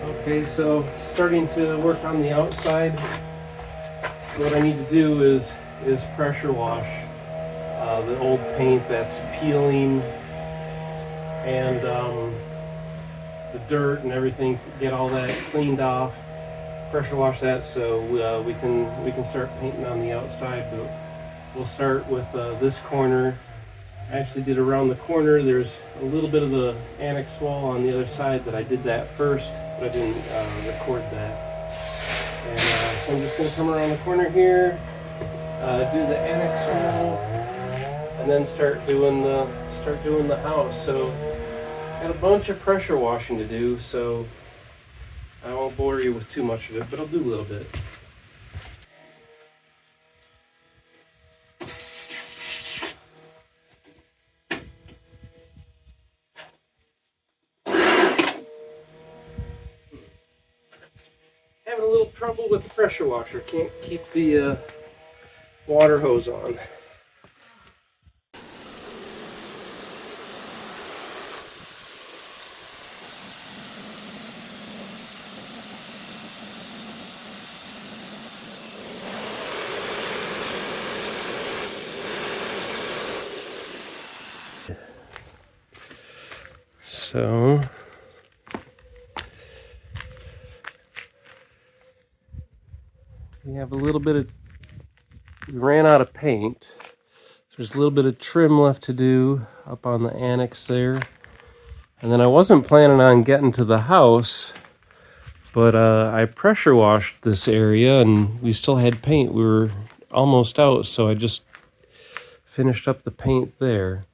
Okay, so starting to work on the outside. What I need to do is pressure wash the old paint that's peeling and the dirt and everything. Get all that cleaned off. Pressure wash that so we can start painting on the outside. But we'll start with this corner. I actually did around the corner. There's a little bit of the annex wall on the other side that I did that first, but I didn't record that. And so I'm just going to come around the corner here, do the annex wall, and then start doing the house. So got a bunch of pressure washing to do, so I won't bore you with too much of it, but I'll do a little bit. Having a little trouble with the pressure washer. Can't keep the water hose on. So we have a little bit of, we ran out of paint. There's a little bit of trim left to do up on the annex there. And then I wasn't planning on getting to the house, but I pressure washed this area and we still had paint. We were almost out, so I just finished up the paint there.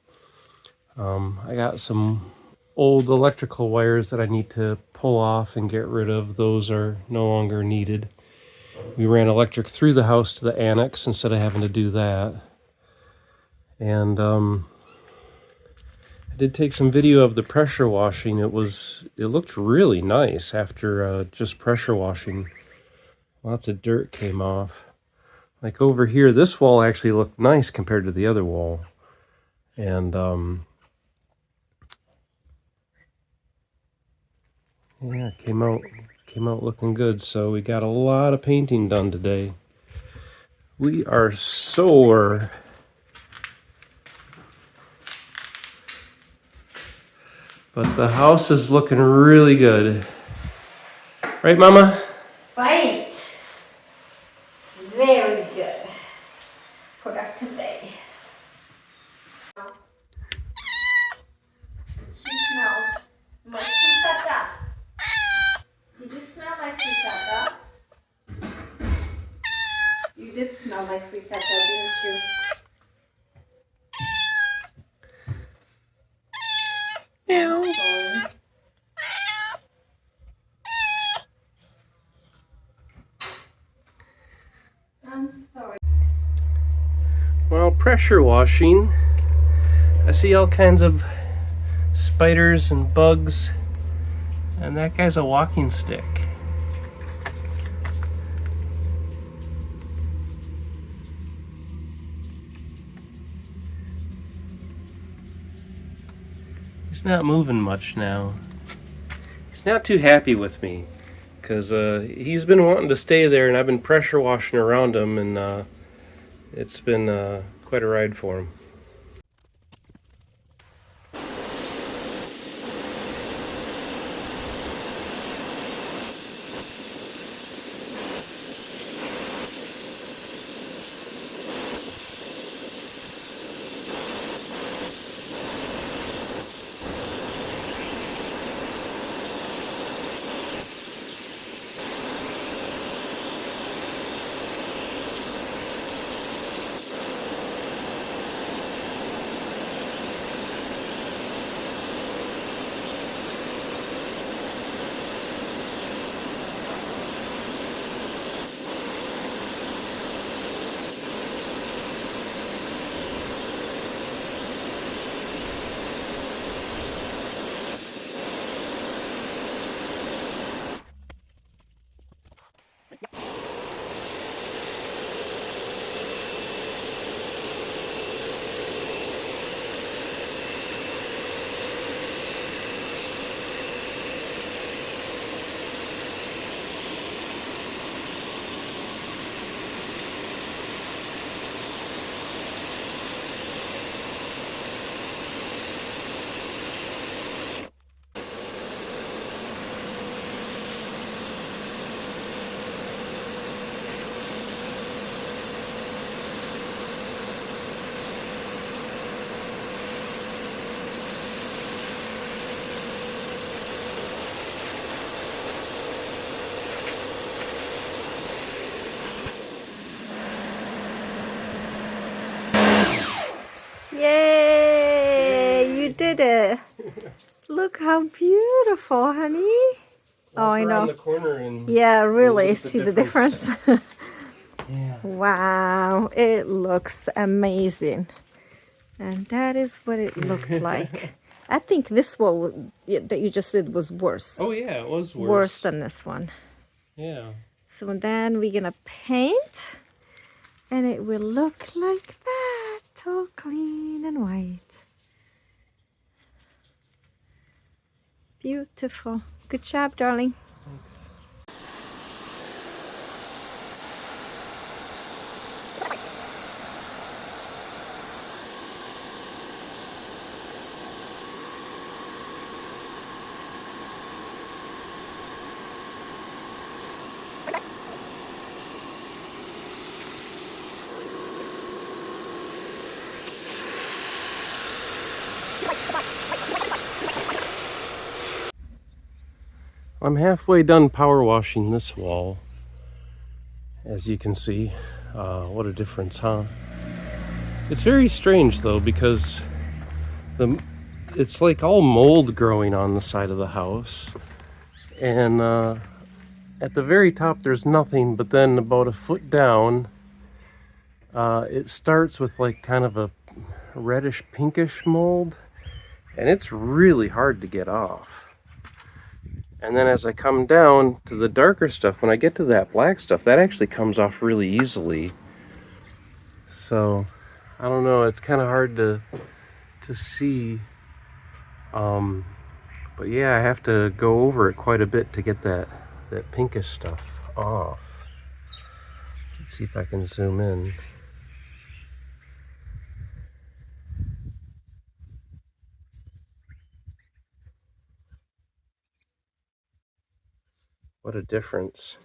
I got some old electrical wires that I need to pull off and get rid of. Those are no longer needed. We ran electric through the house to the annex instead of having to do that. And I did take some video of the pressure washing. It looked really nice after just pressure washing. Lots of dirt came off. Like over here, this wall actually looked nice compared to the other wall. And yeah, it came out looking good. So we got a lot of painting done today. We are sore. But the house is looking really good. Right, Mama? Right. Very good. Productive day. She smells my frittata. Did you smell my frittata? You did smell my frittata, didn't you? Meow. I'm sorry. Well, pressure washing. I see all kinds of spiders and bugs. And that guy's a walking stick. He's not moving much now. He's not too happy with me because he's been wanting to stay there and I've been pressure washing around him, and it's been quite a ride for him. Look how beautiful, honey. Oh, I Around know. the corner and Yeah, really. look at the See the difference? yeah. Wow, it looks amazing. And that is what it looked like. I think this wall that you just did was worse. Oh yeah, it was worse. Worse than this one. Yeah. So then we're gonna paint and it will look like that, all clean and white. Beautiful. Good job, darling. Thanks. I'm halfway done power washing this wall, as you can see. What a difference, huh? It's very strange though, because it's like all mold growing on the side of the house, and at the very top there's nothing, but then about a foot down it starts with like kind of a reddish pinkish mold, and it's really hard to get off. And then as I come down to the darker stuff, when I get to that black stuff, that actually comes off really easily. So I don't know, it's kind of hard to see. But yeah, I have to go over it quite a bit to get that pinkish stuff off. Let's see if I can zoom in. What a difference.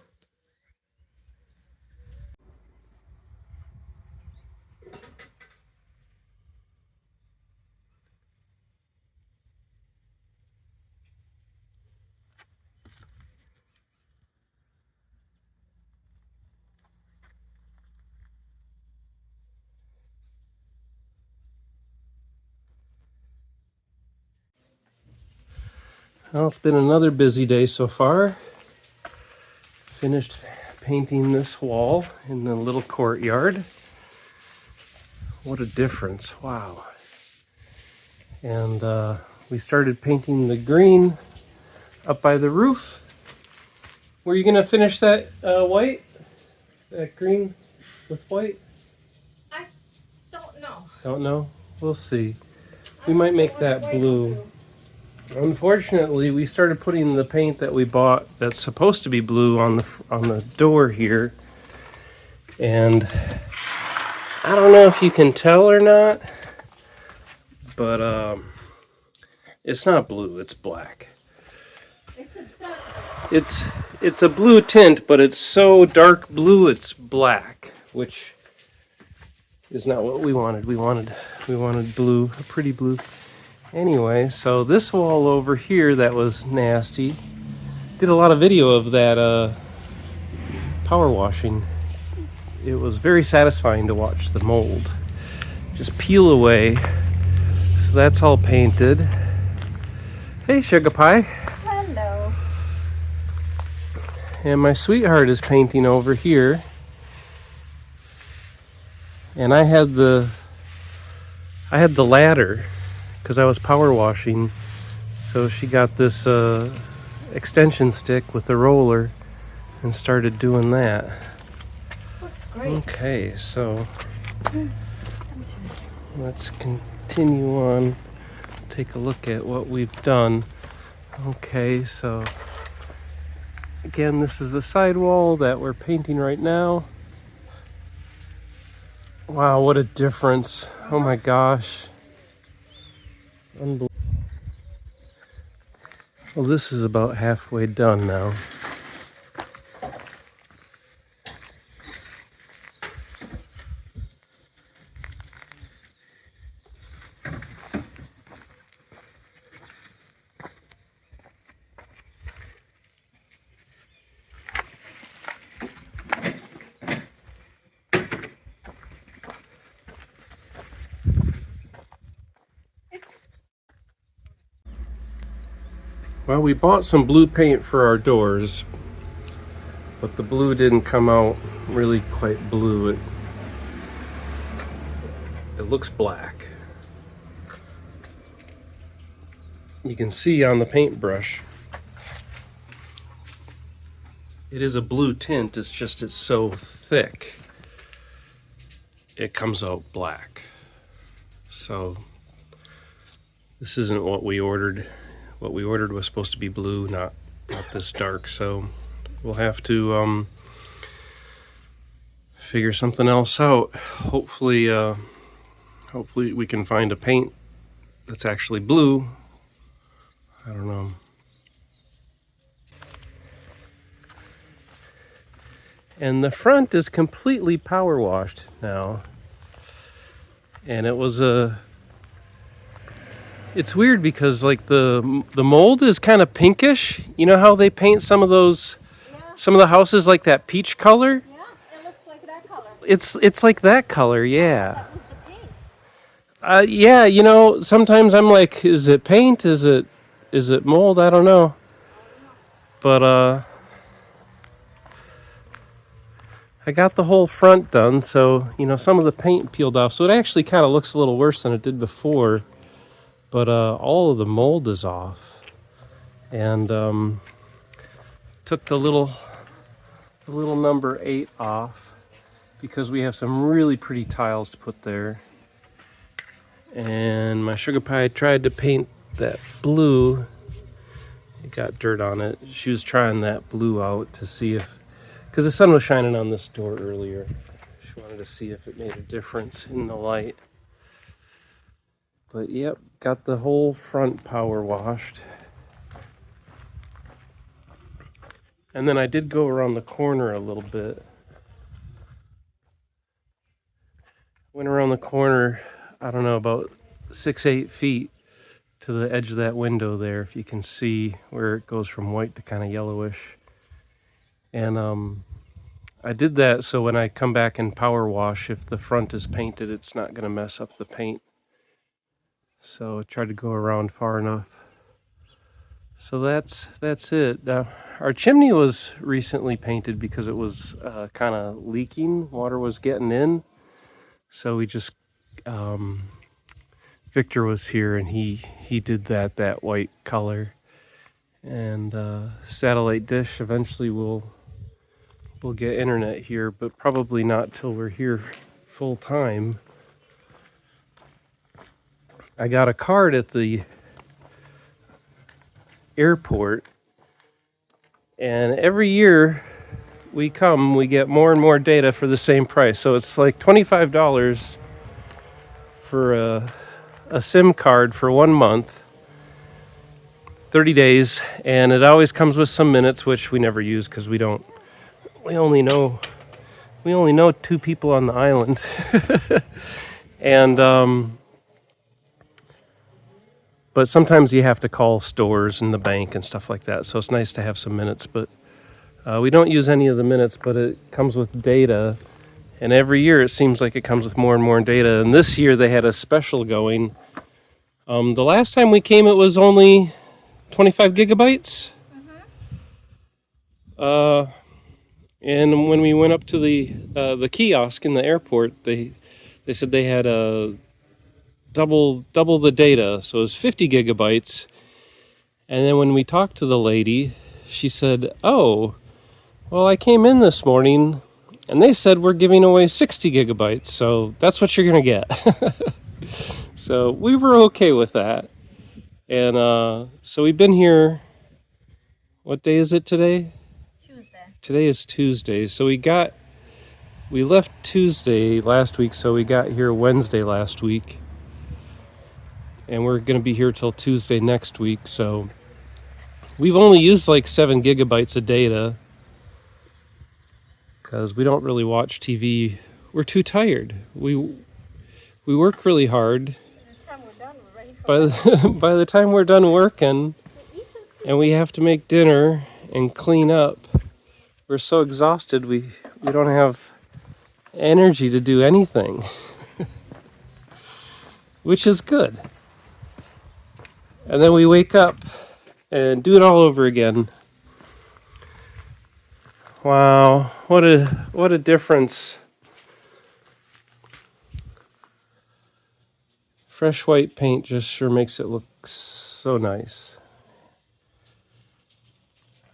Well, it's been another busy day so far. Finished painting this wall in the little courtyard. What a difference, wow. And we started painting the green up by the roof. Were you gonna finish that white? That green with white? I don't know. Don't know? We'll see. We might make that blue. Unfortunately, we started putting the paint that we bought that's supposed to be blue on the door here. And I don't know if you can tell or not, but it's not blue, it's black. It's a dark. It's a blue tint, but it's so dark blue it's black, which is not what we wanted. We wanted blue, a pretty blue. Anyway, so this wall over here that was nasty, did a lot of video of that power washing. It was very satisfying to watch the mold just peel away. So that's all painted. Hey, Sugar Pie. Hello. And my sweetheart is painting over here. And I had the ladder because I was power washing. So she got this extension stick with the roller and started doing that. Looks great. Okay, so let's continue on. Take a look at what we've done. Okay, so again, this is the sidewall that we're painting right now. Wow, what a difference. Oh my gosh. Unbelievable. Well, this is about halfway done now. Well, we bought some blue paint for our doors, but the blue didn't come out really quite blue. It looks black. You can see on the paintbrush, it is a blue tint. It's just it's so thick, it comes out black. So this isn't what we ordered. What we ordered was supposed to be blue, not this dark. So we'll have to figure something else out. Hopefully we can find a paint that's actually blue. I don't know. And the front is completely power washed now. And it's weird because like the mold is kind of pinkish. You know how they paint some of those, some of the houses like that peach color? Yeah, it looks like that color. It's like that color, yeah. That was the paint. Yeah, you know, sometimes I'm like, is it paint? Is it mold? I don't know. But I got the whole front done, so you know some of the paint peeled off, so it actually kind of looks a little worse than it did before. But all of the mold is off, and took the little number 8 off because we have some really pretty tiles to put there. And my sugar pie tried to paint that blue. It got dirt on it. She was trying that blue out to see if, because the sun was shining on this door earlier. She wanted to see if it made a difference in the light. But yep, got the whole front power washed. And then I did go around the corner a little bit. Went around the corner, I don't know, about 6-8 feet to the edge of that window there, if you can see where it goes from white to kind of yellowish. And I did that so when I come back and power wash, if the front is painted, it's not going to mess up the paint. So I tried to go around far enough. So that's it. Our chimney was recently painted because it was kind of leaking. Water was getting in. So we just, Victor was here and he did that white color. And satellite dish, eventually we'll get internet here, but probably not till we're here full time. I got a card at the airport, and every year we come, we get more and more data for the same price. So it's like $25 for a SIM card for 1 month, 30 days, and it always comes with some minutes, which we never use because we only know 2 people on the island. And but sometimes you have to call stores and the bank and stuff like that, so it's nice to have some minutes. But we don't use any of the minutes, but it comes with data, and every year it seems like it comes with more and more data. And this year they had a special going. The last time we came, it was only 25 gigabytes. And when we went up to the kiosk in the airport, they said they had double the data, so it was 50 gigabytes. And then when we talked to the lady, she said, "Oh, well, I came in this morning, and they said we're giving away 60 gigabytes, so that's what you're gonna get." So we were okay with that. And so we've been here. What day is it today? Tuesday. Today is Tuesday. So we left Tuesday last week, so we got here Wednesday last week. And we're going to be here till Tuesday next week. So we've only used like 7 gigabytes of data because we don't really watch TV. We're too tired. We work really hard. By the time we're done working and we have to make dinner and clean up, we're so exhausted we don't have energy to do anything. Which is good. And then we wake up and do it all over again. Wow, what a difference. Fresh white paint just sure makes it look so nice.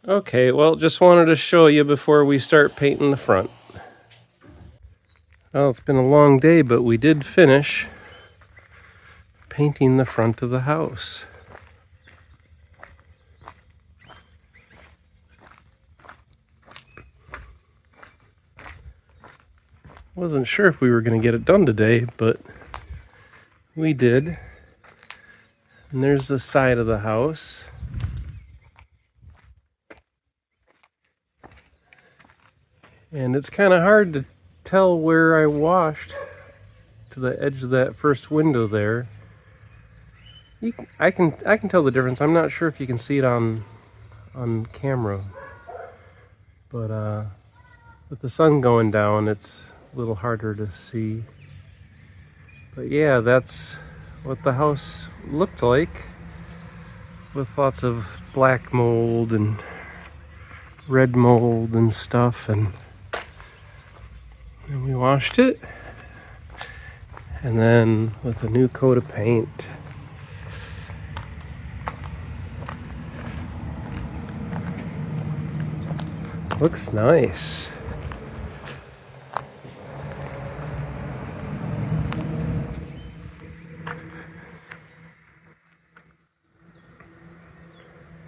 Okay, well, just wanted to show you before we start painting the front. Well, it's been a long day, but we did finish painting the front of the house. Wasn't sure if we were going to get it done today, but we did. And there's the side of the house. And it's kind of hard to tell where I washed to the edge of that first window there. I can tell the difference. I'm not sure if you can see it on camera, but with the sun going down, it's a little harder to see. But yeah, that's what the house looked like, with lots of black mold and red mold and stuff, and we washed it, and then with a new coat of paint. Looks nice.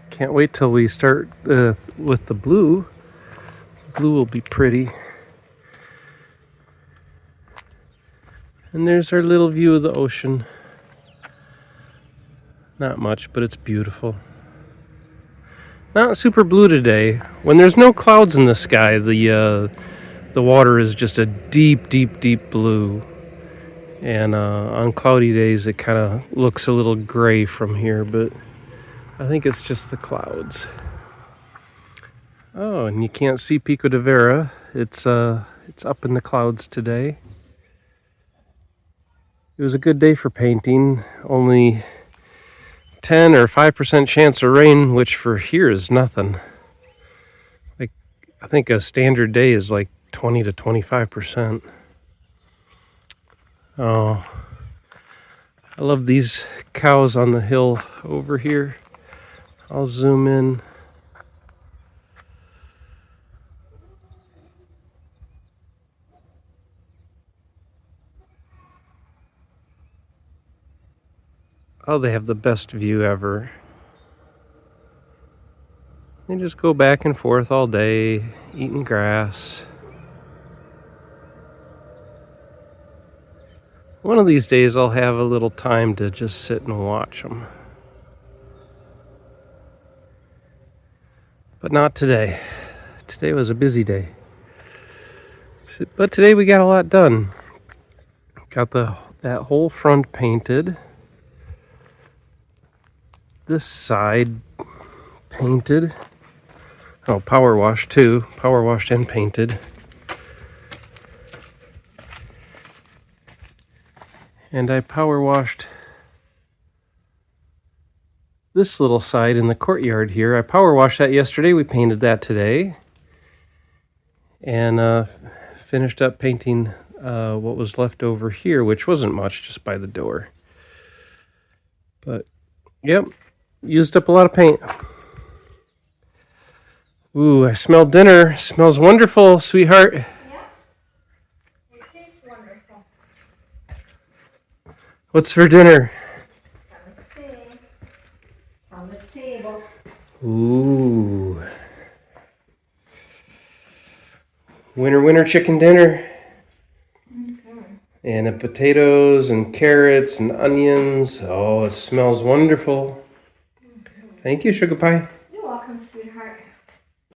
Can't wait till we start with the blue. Blue will be pretty. And there's our little view of the ocean. Not much, but it's beautiful. Not super blue today. When there's no clouds in the sky, the water is just a deep, deep, deep blue. And on cloudy days, it kind of looks a little gray from here, but I think it's just the clouds. Oh, and you can't see Pico de Vera. It's up in the clouds today. It was a good day for painting. Only 10 or 5% chance of rain, which for here is nothing. Like, I think a standard day is like 20 to 25%. Oh, I love these cows on the hill over here. I'll zoom in. Oh, they have the best view ever. They just go back and forth all day, eating grass. One of these days I'll have a little time to just sit and watch them. But not today. Today was a busy day. But today we got a lot done. Got that whole front painted. This side painted. Oh, power washed too. Power washed and painted. And I power washed this little side in the courtyard here. I power washed that yesterday. We painted that today. And finished up painting what was left over here, which wasn't much, just by the door. But, yep, used up a lot of paint. Ooh, I smell dinner. Smells wonderful, sweetheart. Yeah, it tastes wonderful. What's for dinner? Let me see. It's on the table. Ooh. Winter chicken dinner. Mm-hmm. And the potatoes and carrots and onions. Oh, it smells wonderful. Mm-hmm. Thank you, Sugar Pie. You're welcome, sweetheart.